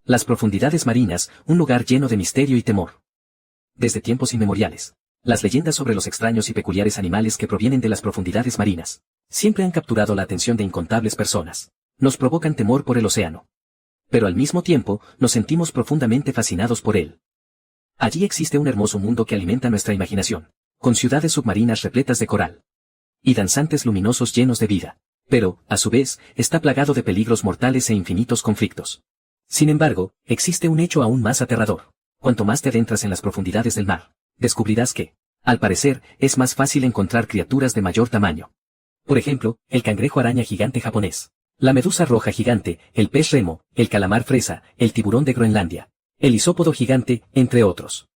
Las profundidades marinas, un lugar lleno de misterio y temor. Desde tiempos inmemoriales, las leyendas sobre los extraños y peculiares animales que provienen de las profundidades marinas siempre han capturado la atención de incontables personas. Nos provocan temor por el océano. Pero al mismo tiempo, nos sentimos profundamente fascinados por él. Allí existe un hermoso mundo que alimenta nuestra imaginación, con ciudades submarinas repletas de coral y danzantes luminosos llenos de vida. Pero, a su vez, está plagado de peligros mortales e infinitos conflictos. Sin embargo, existe un hecho aún más aterrador. Cuanto más te adentras en las profundidades del mar, descubrirás que, al parecer, es más fácil encontrar criaturas de mayor tamaño. Por ejemplo, el cangrejo araña gigante japonés, la medusa roja gigante, el pez remo, el calamar fresa, el tiburón de Groenlandia, el isópodo gigante, entre otros.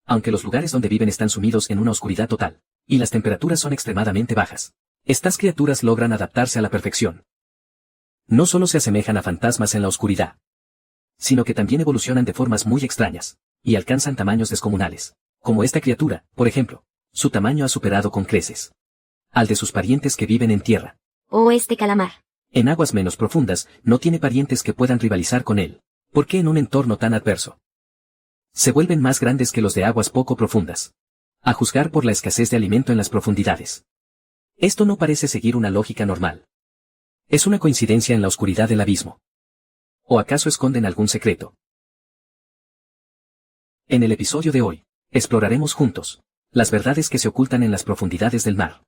Aunque los lugares donde viven están sumidos en una oscuridad total, y las temperaturas son extremadamente bajas, estas criaturas logran adaptarse a la perfección. No solo se asemejan a fantasmas en la oscuridad, sino que también evolucionan de formas muy extrañas, y alcanzan tamaños descomunales. Como esta criatura, por ejemplo, su tamaño ha superado con creces al de sus parientes que viven en tierra. O este calamar. En aguas menos profundas, no tiene parientes que puedan rivalizar con él. ¿Por qué en un entorno tan adverso se vuelven más grandes que los de aguas poco profundas? A juzgar por la escasez de alimento en las profundidades. Esto no parece seguir una lógica normal. ¿Es una coincidencia en la oscuridad del abismo? ¿O acaso esconden algún secreto? En el episodio de hoy, exploraremos juntos las verdades que se ocultan en las profundidades del mar.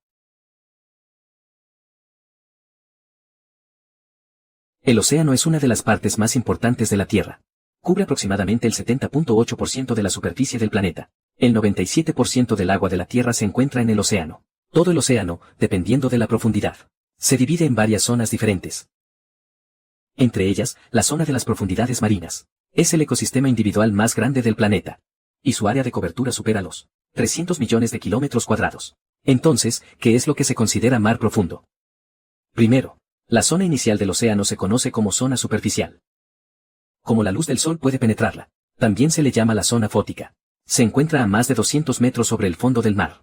El océano es una de las partes más importantes de la Tierra. Cubre aproximadamente el 70.8% de la superficie del planeta. El 97% del agua de la Tierra se encuentra en el océano. Todo el océano, dependiendo de la profundidad, se divide en varias zonas diferentes. Entre ellas, la zona de las profundidades marinas. Es el ecosistema individual más grande del planeta. Y su área de cobertura supera los 300 millones de kilómetros cuadrados. Entonces, ¿qué es lo que se considera mar profundo? Primero, la zona inicial del océano se conoce como zona superficial. Como la luz del sol puede penetrarla, también se le llama la zona fótica. Se encuentra a más de 200 metros sobre el fondo del mar.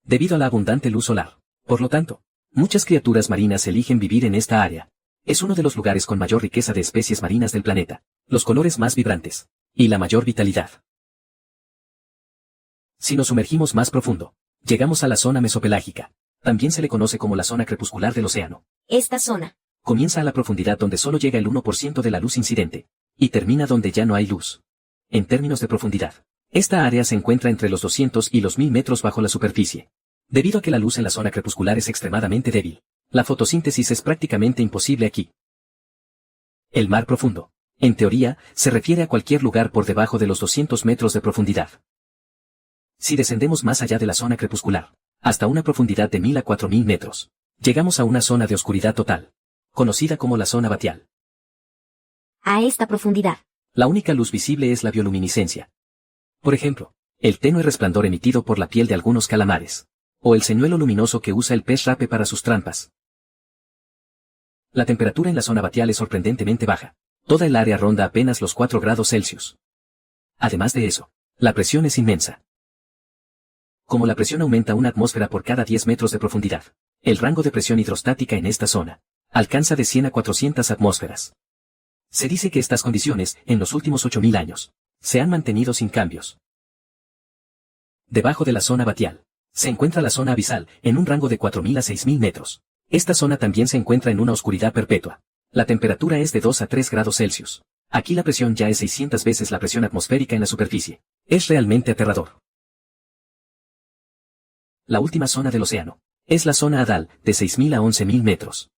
Debido a la abundante luz solar, por lo tanto, muchas criaturas marinas eligen vivir en esta área. Es uno de los lugares con mayor riqueza de especies marinas del planeta, los colores más vibrantes, y la mayor vitalidad. Si nos sumergimos más profundo, llegamos a la zona mesopelágica. También se le conoce como la zona crepuscular del océano. Esta zona comienza a la profundidad donde solo llega el 1% de la luz incidente, y termina donde ya no hay luz. En términos de profundidad, esta área se encuentra entre los 200 y los 1000 metros bajo la superficie. Debido a que la luz en la zona crepuscular es extremadamente débil, la fotosíntesis es prácticamente imposible aquí. El mar profundo, en teoría, se refiere a cualquier lugar por debajo de los 200 metros de profundidad. Si descendemos más allá de la zona crepuscular, hasta una profundidad de 1000 a 4000 metros, llegamos a una zona de oscuridad total, conocida como la zona batial. A esta profundidad, la única luz visible es la bioluminiscencia. Por ejemplo, el tenue resplandor emitido por la piel de algunos calamares, o el señuelo luminoso que usa el pez rape para sus trampas. La temperatura en la zona batial es sorprendentemente baja. Toda el área ronda apenas los 4 grados Celsius. Además de eso, la presión es inmensa. Como la presión aumenta una atmósfera por cada 10 metros de profundidad, el rango de presión hidrostática en esta zona alcanza de 100 a 400 atmósferas. Se dice que estas condiciones, en los últimos 8000 años, se han mantenido sin cambios. Debajo de la zona batial, se encuentra la zona abisal, en un rango de 4000 a 6000 metros. Esta zona también se encuentra en una oscuridad perpetua. La temperatura es de 2 a 3 grados Celsius. Aquí la presión ya es 600 veces la presión atmosférica en la superficie. Es realmente aterrador. La última zona del océano es la zona hadal, de 6000 a 11000 metros.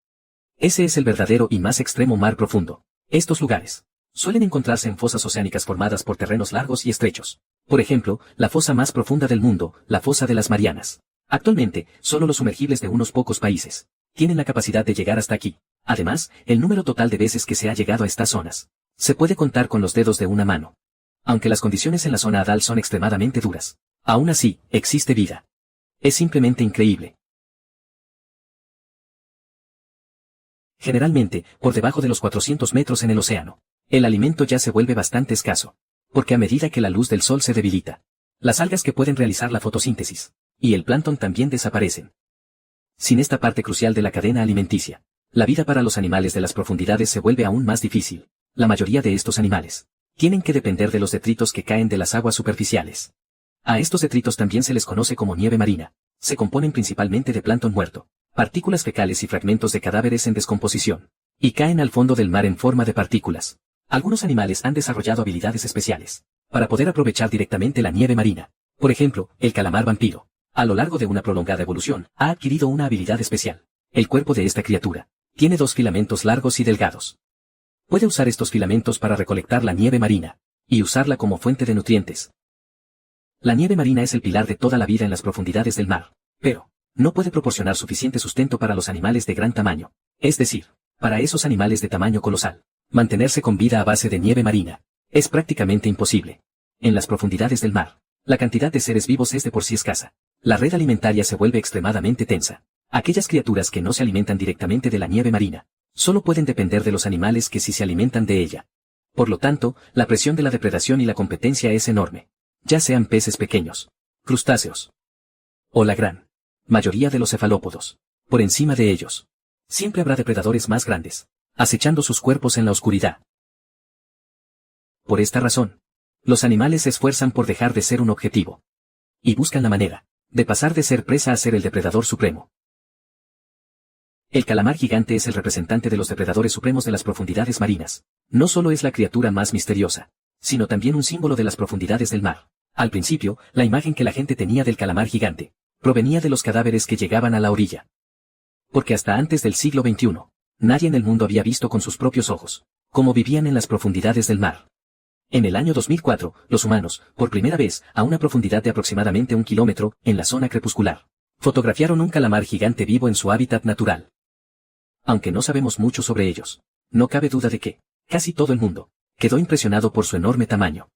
Ese es el verdadero y más extremo mar profundo. Estos lugares suelen encontrarse en fosas oceánicas formadas por terrenos largos y estrechos. Por ejemplo, la fosa más profunda del mundo, la fosa de las Marianas. Actualmente, solo los sumergibles de unos pocos países tienen la capacidad de llegar hasta aquí. Además, el número total de veces que se ha llegado a estas zonas se puede contar con los dedos de una mano. Aunque las condiciones en la zona hadal son extremadamente duras, aún así, existe vida. Es simplemente increíble. Generalmente, por debajo de los 400 metros en el océano, el alimento ya se vuelve bastante escaso, porque a medida que la luz del sol se debilita, las algas que pueden realizar la fotosíntesis y el plancton también desaparecen. Sin esta parte crucial de la cadena alimenticia, la vida para los animales de las profundidades se vuelve aún más difícil. La mayoría de estos animales tienen que depender de los detritos que caen de las aguas superficiales. A estos detritos también se les conoce como nieve marina. Se componen principalmente de plancton muerto, partículas fecales y fragmentos de cadáveres en descomposición, y caen al fondo del mar en forma de partículas. Algunos animales han desarrollado habilidades especiales para poder aprovechar directamente la nieve marina. Por ejemplo, el calamar vampiro, a lo largo de una prolongada evolución, ha adquirido una habilidad especial. El cuerpo de esta criatura tiene 2 filamentos largos y delgados. Puede usar estos filamentos para recolectar la nieve marina y usarla como fuente de nutrientes. La nieve marina es el pilar de toda la vida en las profundidades del mar, pero no puede proporcionar suficiente sustento para los animales de gran tamaño, es decir, para esos animales de tamaño colosal. Mantenerse con vida a base de nieve marina es prácticamente imposible. En las profundidades del mar, la cantidad de seres vivos es de por sí escasa. La red alimentaria se vuelve extremadamente tensa. Aquellas criaturas que no se alimentan directamente de la nieve marina solo pueden depender de los animales que sí se alimentan de ella. Por lo tanto, la presión de la depredación y la competencia es enorme. Ya sean peces pequeños, crustáceos o la gran mayoría de los cefalópodos. Por encima de ellos, siempre habrá depredadores más grandes, acechando sus cuerpos en la oscuridad. Por esta razón, los animales se esfuerzan por dejar de ser un objetivo y buscan la manera de pasar de ser presa a ser el depredador supremo. El calamar gigante es el representante de los depredadores supremos de las profundidades marinas. No solo es la criatura más misteriosa, sino también un símbolo de las profundidades del mar. Al principio, la imagen que la gente tenía del calamar gigante provenía de los cadáveres que llegaban a la orilla. Porque hasta antes del siglo XXI, nadie en el mundo había visto con sus propios ojos cómo vivían en las profundidades del mar. En el año 2004, los humanos, por primera vez, a una profundidad de aproximadamente 1 kilómetro, en la zona crepuscular, fotografiaron un calamar gigante vivo en su hábitat natural. Aunque no sabemos mucho sobre ellos, no cabe duda de que casi todo el mundo quedó impresionado por su enorme tamaño.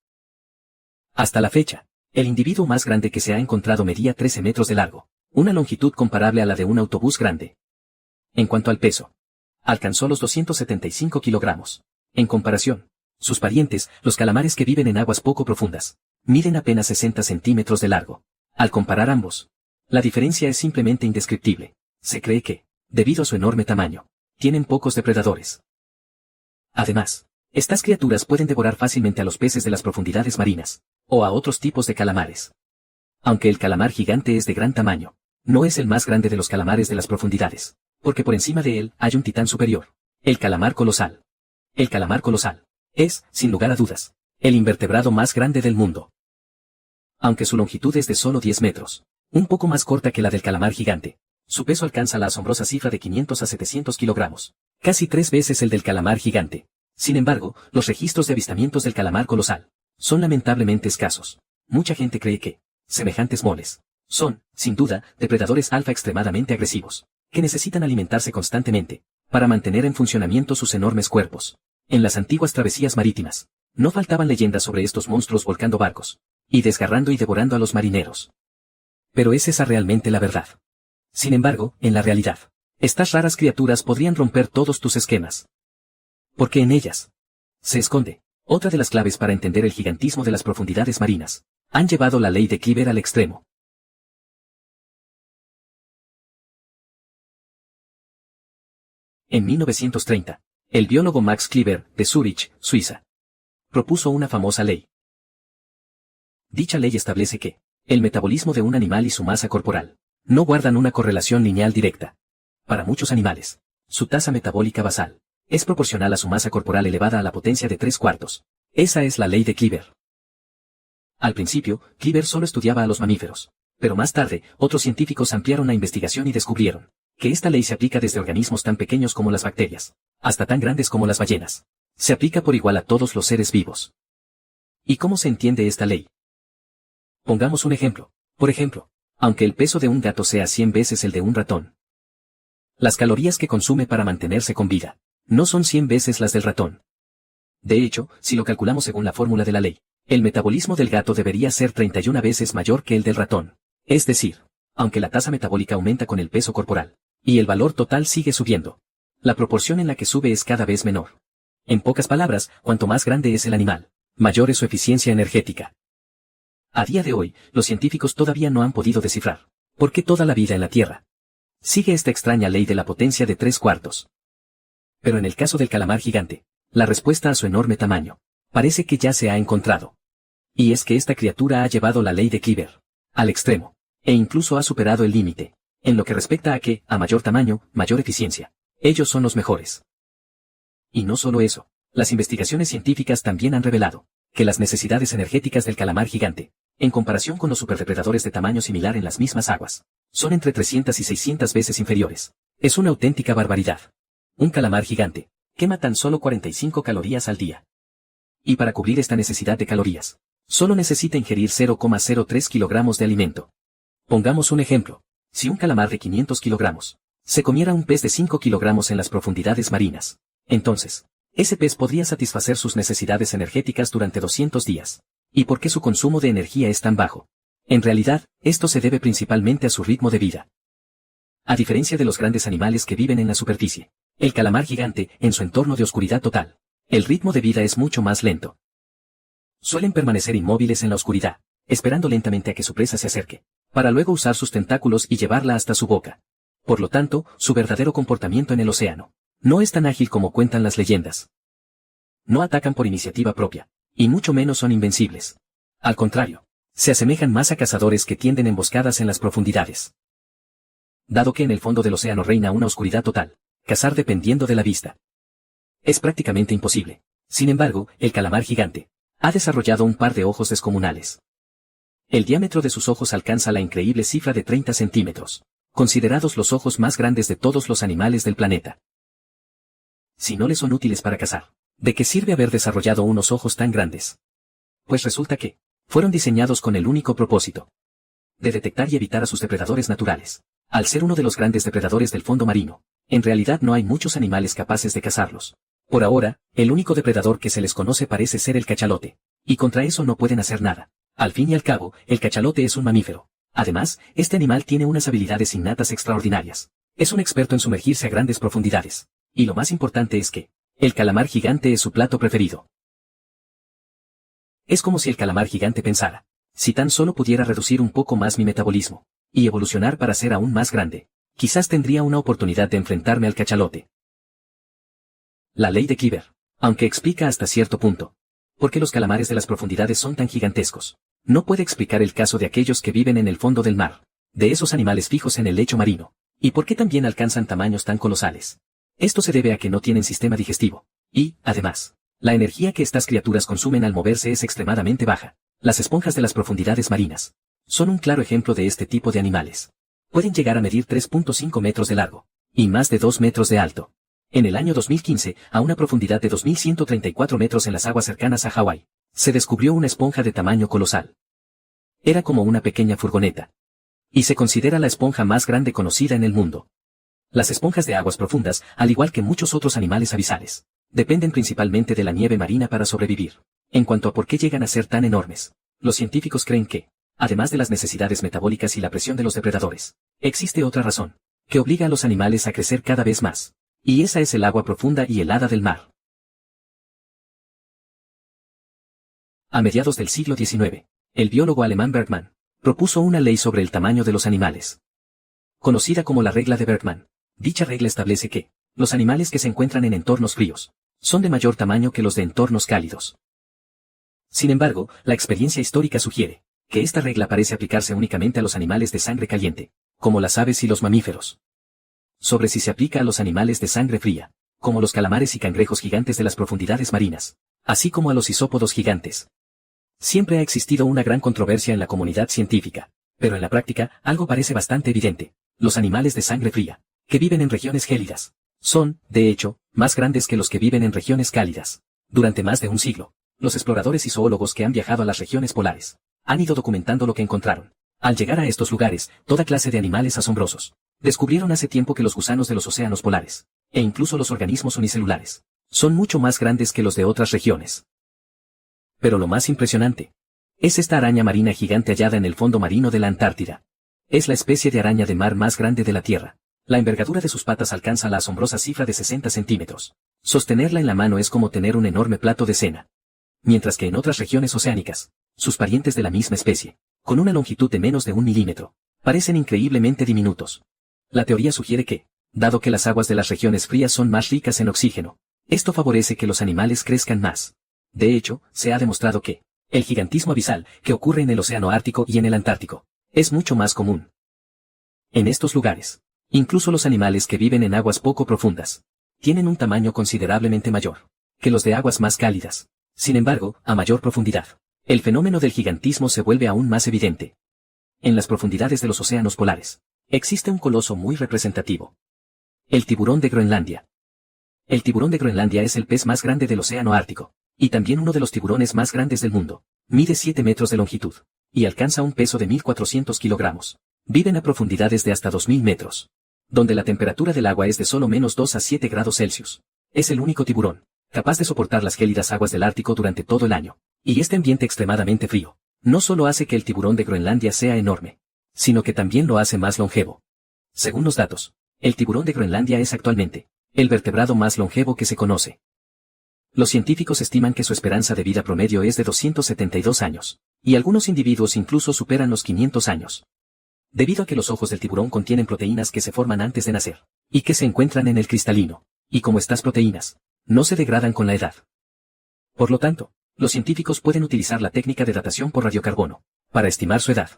Hasta la fecha, el individuo más grande que se ha encontrado medía 13 metros de largo, una longitud comparable a la de un autobús grande. En cuanto al peso, alcanzó los 275 kilogramos. En comparación, sus parientes, los calamares que viven en aguas poco profundas, miden apenas 60 centímetros de largo. Al comparar ambos, la diferencia es simplemente indescriptible. Se cree que, debido a su enorme tamaño, tienen pocos depredadores. Además, estas criaturas pueden devorar fácilmente a los peces de las profundidades marinas, o a otros tipos de calamares. Aunque el calamar gigante es de gran tamaño, no es el más grande de los calamares de las profundidades, porque por encima de él hay un titán superior, el calamar colosal. El calamar colosal es, sin lugar a dudas, el invertebrado más grande del mundo. Aunque su longitud es de solo 10 metros, un poco más corta que la del calamar gigante, su peso alcanza la asombrosa cifra de 500 a 700 kilogramos, casi 3 veces el del calamar gigante. Sin embargo, los registros de avistamientos del calamar colosal son lamentablemente escasos. Mucha gente cree que semejantes moles son, sin duda, depredadores alfa extremadamente agresivos, que necesitan alimentarse constantemente para mantener en funcionamiento sus enormes cuerpos. En las antiguas travesías marítimas, no faltaban leyendas sobre estos monstruos volcando barcos y desgarrando y devorando a los marineros. Pero ¿es esa realmente la verdad? Sin embargo, en la realidad, estas raras criaturas podrían romper todos tus esquemas. Porque en ellas se esconde otra de las claves para entender el gigantismo de las profundidades marinas. Han llevado la ley de Cleaver al extremo. En 1930, el biólogo Max Cleaver, de Zúrich, Suiza, propuso una famosa ley. Dicha ley establece que el metabolismo de un animal y su masa corporal no guardan una correlación lineal directa. Para muchos animales, su tasa metabólica basal es proporcional a su masa corporal elevada a la potencia de 3/4. Esa es la ley de Cleaver. Al principio, Cleaver solo estudiaba a los mamíferos, pero más tarde, otros científicos ampliaron la investigación y descubrieron que esta ley se aplica desde organismos tan pequeños como las bacterias, hasta tan grandes como las ballenas. Se aplica por igual a todos los seres vivos. ¿Y cómo se entiende esta ley? Pongamos un ejemplo. Por ejemplo, aunque el peso de un gato sea 100 veces el de un ratón, las calorías que consume para mantenerse con vida no son 100 veces las del ratón. De hecho, si lo calculamos según la fórmula de la ley, el metabolismo del gato debería ser 31 veces mayor que el del ratón. Es decir, aunque la tasa metabólica aumenta con el peso corporal, y el valor total sigue subiendo, la proporción en la que sube es cada vez menor. En pocas palabras, cuanto más grande es el animal, mayor es su eficiencia energética. A día de hoy, los científicos todavía no han podido descifrar por qué toda la vida en la Tierra sigue esta extraña ley de la potencia de 3/4. Pero en el caso del calamar gigante, La respuesta a su enorme tamaño. Parece que ya se ha encontrado. Y es que esta criatura ha llevado la ley de Kléber al extremo, e incluso ha superado el límite, en lo que respecta a que, a mayor tamaño, mayor eficiencia. Ellos son los mejores. Y no solo eso, las investigaciones científicas también han revelado que las necesidades energéticas del calamar gigante, en comparación con los superdepredadores de tamaño similar en las mismas aguas, son entre 300 y 600 veces inferiores. Es una auténtica barbaridad. Un calamar gigante quema tan solo 45 calorías al día. Y para cubrir esta necesidad de calorías, solo necesita ingerir 0,03 kilogramos de alimento. Pongamos un ejemplo. Si un calamar de 500 kilogramos se comiera un pez de 5 kilogramos en las profundidades marinas, entonces, ese pez podría satisfacer sus necesidades energéticas durante 200 días. ¿Y por qué su consumo de energía es tan bajo? En realidad, esto se debe principalmente a su ritmo de vida. A diferencia de los grandes animales que viven en la superficie, el calamar gigante, en su entorno de oscuridad total, el ritmo de vida es mucho más lento. Suelen permanecer inmóviles en la oscuridad, esperando lentamente a que su presa se acerque, para luego usar sus tentáculos y llevarla hasta su boca. Por lo tanto, su verdadero comportamiento en el océano no es tan ágil como cuentan las leyendas. No atacan por iniciativa propia, y mucho menos son invencibles. Al contrario, se asemejan más a cazadores que tienden emboscadas en las profundidades. Dado que en el fondo del océano reina una oscuridad total, cazar dependiendo de la vista es prácticamente imposible. Sin embargo, el calamar gigante ha desarrollado un par de ojos descomunales. El diámetro de sus ojos alcanza la increíble cifra de 30 centímetros, considerados los ojos más grandes de todos los animales del planeta. Si no les son útiles para cazar, ¿de qué sirve haber desarrollado unos ojos tan grandes? Pues resulta que fueron diseñados con el único propósito de detectar y evitar a sus depredadores naturales. Al ser uno de los grandes depredadores del fondo marino, en realidad no hay muchos animales capaces de cazarlos. Por ahora, el único depredador que se les conoce parece ser el cachalote, y contra eso no pueden hacer nada. Al fin y al cabo, el cachalote es un mamífero. Además, este animal tiene unas habilidades innatas extraordinarias. Es un experto en sumergirse a grandes profundidades. Y lo más importante es que el calamar gigante es su plato preferido. Es como si el calamar gigante pensara: si tan solo pudiera reducir un poco más mi metabolismo y evolucionar para ser aún más grande, quizás tendría una oportunidad de enfrentarme al cachalote. La ley de Kléber, aunque explica hasta cierto punto por qué los calamares de las profundidades son tan gigantescos, no puede explicar el caso de aquellos que viven en el fondo del mar, de esos animales fijos en el lecho marino, y por qué también alcanzan tamaños tan colosales. Esto se debe a que no tienen sistema digestivo, y, además, la energía que estas criaturas consumen al moverse es extremadamente baja. Las esponjas de las profundidades marinas son un claro ejemplo de este tipo de animales. Pueden llegar a medir 3.5 metros de largo, y más de 2 metros de alto. En el año 2015, a una profundidad de 2.134 metros en las aguas cercanas a Hawái, se descubrió una esponja de tamaño colosal. Era como una pequeña furgoneta. Y se considera la esponja más grande conocida en el mundo. Las esponjas de aguas profundas, al igual que muchos otros animales abisales, dependen principalmente de la nieve marina para sobrevivir. En cuanto a por qué llegan a ser tan enormes, los científicos creen que, además de las necesidades metabólicas y la presión de los depredadores, existe otra razón, que obliga a los animales a crecer cada vez más. Y esa es el agua profunda y helada del mar. A mediados del siglo XIX, el biólogo alemán Bergmann propuso una ley sobre el tamaño de los animales. Conocida como la regla de Bergmann, dicha regla establece que los animales que se encuentran en entornos fríos son de mayor tamaño que los de entornos cálidos. Sin embargo, la experiencia histórica sugiere que esta regla parece aplicarse únicamente a los animales de sangre caliente, como las aves y los mamíferos. Sobre si se aplica a los animales de sangre fría, como los calamares y cangrejos gigantes de las profundidades marinas, así como a los isópodos gigantes. Siempre ha existido una gran controversia en la comunidad científica, pero en la práctica algo parece bastante evidente. Los animales de sangre fría, que viven en regiones gélidas, son, de hecho, más grandes que los que viven en regiones cálidas. Durante más de un siglo, los exploradores y zoólogos que han viajado a las regiones polares han ido documentando lo que encontraron. Al llegar a estos lugares, toda clase de animales asombrosos descubrieron hace tiempo que los gusanos de los océanos polares, e incluso los organismos unicelulares, son mucho más grandes que los de otras regiones. Pero lo más impresionante es esta araña marina gigante hallada en el fondo marino de la Antártida. Es la especie de araña de mar más grande de la Tierra. La envergadura de sus patas alcanza la asombrosa cifra de 60 centímetros. Sostenerla en la mano es como tener un enorme plato de cena. Mientras que en otras regiones oceánicas, sus parientes de la misma especie, con una longitud de menos de 1 milímetro, parecen increíblemente diminutos. La teoría sugiere que, dado que las aguas de las regiones frías son más ricas en oxígeno, Esto favorece que los animales crezcan más. De hecho, se ha demostrado que el gigantismo abisal, que ocurre en el Océano Ártico y en el Antártico, es mucho más común. En estos lugares, incluso los animales que viven en aguas poco profundas, tienen un tamaño considerablemente mayor que los de aguas más cálidas. Sin embargo, a mayor profundidad, el fenómeno del gigantismo se vuelve aún más evidente. En las profundidades de los océanos polares, existe un coloso muy representativo. El tiburón de Groenlandia. El tiburón de Groenlandia es el pez más grande del Océano Ártico, y también uno de los tiburones más grandes del mundo. Mide 7 metros de longitud, y alcanza un peso de 1.400 kilogramos. Viven a profundidades de hasta 2.000 metros, donde la temperatura del agua es de solo -2 a 7 grados Celsius. Es el único tiburón capaz de soportar las gélidas aguas del Ártico durante todo el año. Y este ambiente extremadamente frío no solo hace que el tiburón de Groenlandia sea enorme, sino que también lo hace más longevo. Según los datos, el tiburón de Groenlandia es actualmente el vertebrado más longevo que se conoce. Los científicos estiman que su esperanza de vida promedio es de 272 años, y algunos individuos incluso superan los 500 años. Debido a que los ojos del tiburón contienen proteínas que se forman antes de nacer, y que se encuentran en el cristalino, y como estas proteínas no se degradan con la edad. Por lo tanto, los científicos pueden utilizar la técnica de datación por radiocarbono para estimar su edad.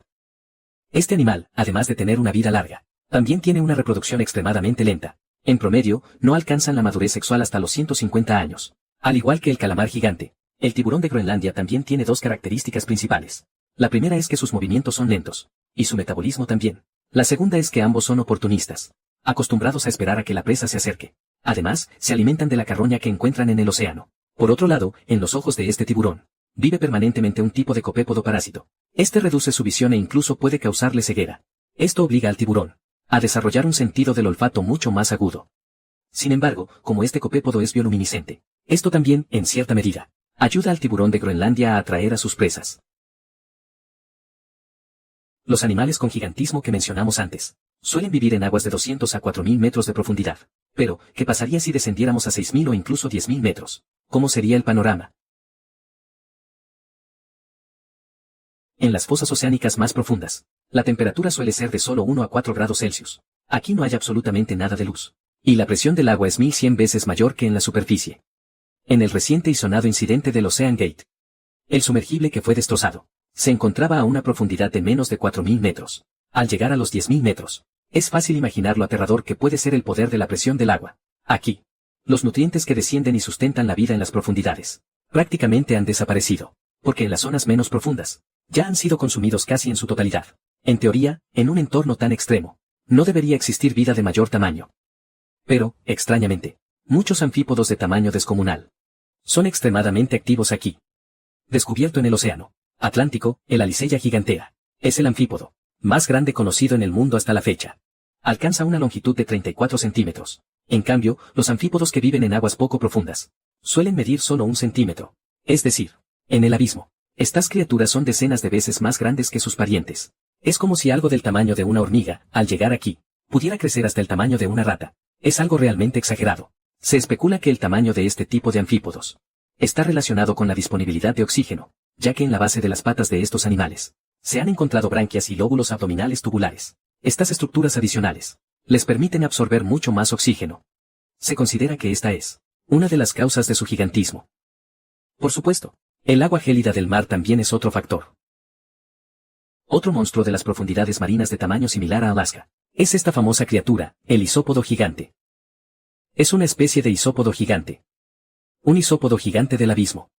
Este animal, además de tener una vida larga, también tiene una reproducción extremadamente lenta. En promedio, no alcanzan la madurez sexual hasta los 150 años. Al igual que el calamar gigante, el tiburón de Groenlandia también tiene dos características principales. La primera es que sus movimientos son lentos, y su metabolismo también. La segunda es que ambos son oportunistas, acostumbrados a esperar a que la presa se acerque. Además, se alimentan de la carroña que encuentran en el océano. Por otro lado, en los ojos de este tiburón, vive permanentemente un tipo de copépodo parásito. Este reduce su visión e incluso puede causarle ceguera. Esto obliga al tiburón a desarrollar un sentido del olfato mucho más agudo. Sin embargo, como este copépodo es bioluminiscente, esto también, en cierta medida, ayuda al tiburón de Groenlandia a atraer a sus presas. Los animales con gigantismo que mencionamos antes suelen vivir en aguas de 200 a 4.000 metros de profundidad. Pero, ¿qué pasaría si descendiéramos a 6.000 o incluso 10.000 metros? ¿Cómo sería el panorama? En las fosas oceánicas más profundas, la temperatura suele ser de solo 1 a 4 grados Celsius. Aquí no hay absolutamente nada de luz, y la presión del agua es 1.100 veces mayor que en la superficie. En el reciente y sonado incidente del Ocean Gate, el sumergible que fue destrozado se encontraba a una profundidad de menos de 4.000 metros. Al llegar a los 10.000 metros, es fácil imaginar lo aterrador que puede ser el poder de la presión del agua. Aquí, los nutrientes que descienden y sustentan la vida en las profundidades prácticamente han desaparecido, porque en las zonas menos profundas ya han sido consumidos casi en su totalidad. En teoría, en un entorno tan extremo, no debería existir vida de mayor tamaño. Pero, extrañamente, muchos anfípodos de tamaño descomunal son extremadamente activos aquí. Descubierto en el océano Atlántico, el Aliceia gigantea es el anfípodo más grande conocido en el mundo hasta la fecha. Alcanza una longitud de 34 centímetros. En cambio, los anfípodos que viven en aguas poco profundas suelen medir solo 1 centímetro. Es decir, en el abismo, estas criaturas son decenas de veces más grandes que sus parientes. Es como si algo del tamaño de una hormiga, al llegar aquí, pudiera crecer hasta el tamaño de una rata. Es algo realmente exagerado. Se especula que el tamaño de este tipo de anfípodos está relacionado con la disponibilidad de oxígeno, ya que en la base de las patas de estos animales se han encontrado branquias y lóbulos abdominales tubulares. Estas estructuras adicionales les permiten absorber mucho más oxígeno. Se considera que esta es una de las causas de su gigantismo. Por supuesto, el agua gélida del mar también es otro factor. Otro monstruo de las profundidades marinas de tamaño similar a Alaska es esta famosa criatura, el isópodo gigante. Es una especie de isópodo gigante. Un isópodo gigante del abismo,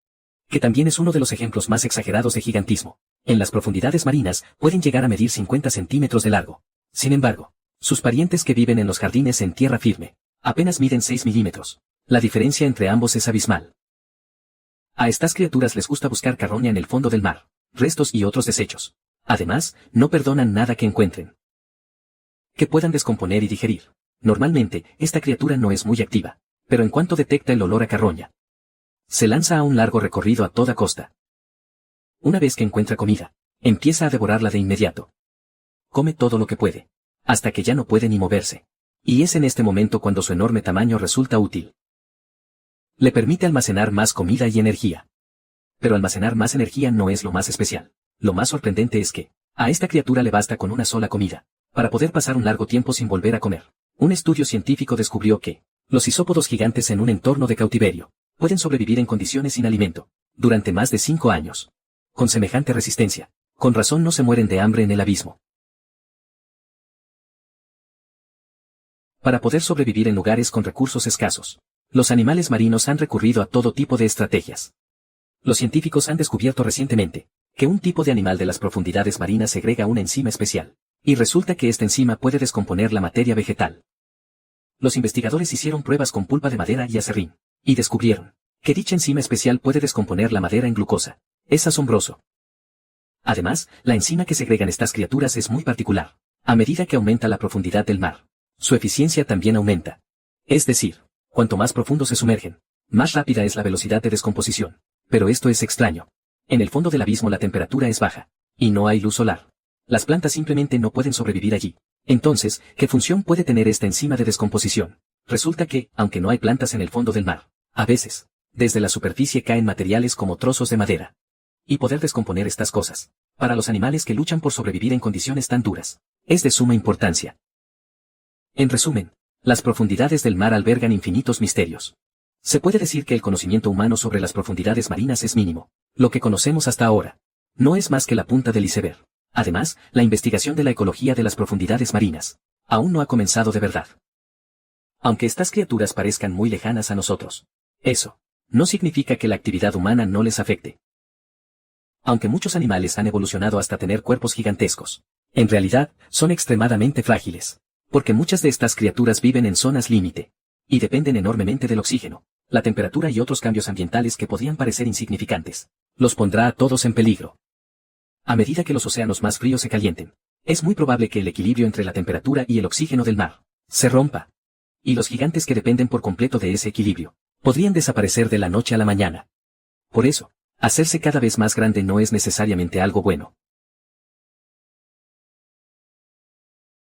que también es uno de los ejemplos más exagerados de gigantismo. En las profundidades marinas pueden llegar a medir 50 centímetros de largo. Sin embargo, sus parientes que viven en los jardines en tierra firme apenas miden 6 milímetros. La diferencia entre ambos es abismal. A estas criaturas les gusta buscar carroña en el fondo del mar, restos y otros desechos. Además, no perdonan nada que encuentren que puedan descomponer y digerir. Normalmente, esta criatura no es muy activa, pero en cuanto detecta el olor a carroña, se lanza a un largo recorrido a toda costa. Una vez que encuentra comida, empieza a devorarla de inmediato. Come todo lo que puede, hasta que ya no puede ni moverse. Y es en este momento cuando su enorme tamaño resulta útil. Le permite almacenar más comida y energía. Pero almacenar más energía no es lo más especial. Lo más sorprendente es que, a esta criatura le basta con una sola comida para poder pasar un largo tiempo sin volver a comer. Un estudio científico descubrió que, Los isópodos gigantes en un entorno de cautiverio pueden sobrevivir en condiciones sin alimento durante más de 5 años. Con semejante resistencia, con razón no se mueren de hambre en el abismo. Para poder sobrevivir en lugares con recursos escasos, los animales marinos han recurrido a todo tipo de estrategias. Los científicos han descubierto recientemente que un tipo de animal de las profundidades marinas segrega una enzima especial, y resulta que esta enzima puede descomponer la materia vegetal. Los investigadores hicieron pruebas con pulpa de madera y aserrín, y descubrieron que dicha enzima especial puede descomponer la madera en glucosa. Es asombroso. Además, la enzima que segregan estas criaturas es muy particular. A medida que aumenta la profundidad del mar, su eficiencia también aumenta. Es decir, cuanto más profundo se sumergen, más rápida es la velocidad de descomposición. Pero esto es extraño. En el fondo del abismo la temperatura es baja, y no hay luz solar. Las plantas simplemente no pueden sobrevivir allí. Entonces, ¿qué función puede tener esta enzima de descomposición? Resulta que, aunque no hay plantas en el fondo del mar, a veces, desde la superficie caen materiales como trozos de madera. Y poder descomponer estas cosas, para los animales que luchan por sobrevivir en condiciones tan duras, es de suma importancia. En resumen, las profundidades del mar albergan infinitos misterios. Se puede decir que el conocimiento humano sobre las profundidades marinas es mínimo. Lo que conocemos hasta ahora no es más que la punta del iceberg. Además, la investigación de la ecología de las profundidades marinas aún no ha comenzado de verdad. Aunque estas criaturas parezcan muy lejanas a nosotros, eso no significa que la actividad humana no les afecte. Aunque muchos animales han evolucionado hasta tener cuerpos gigantescos, en realidad son extremadamente frágiles, porque muchas de estas criaturas viven en zonas límite y dependen enormemente del oxígeno, la temperatura y otros cambios ambientales que podrían parecer insignificantes. Los pondrá a todos en peligro. A medida que los océanos más fríos se calienten, es muy probable que el equilibrio entre la temperatura y el oxígeno del mar se rompa. Y los gigantes que dependen por completo de ese equilibrio podrían desaparecer de la noche a la mañana. Por eso, hacerse cada vez más grande no es necesariamente algo bueno.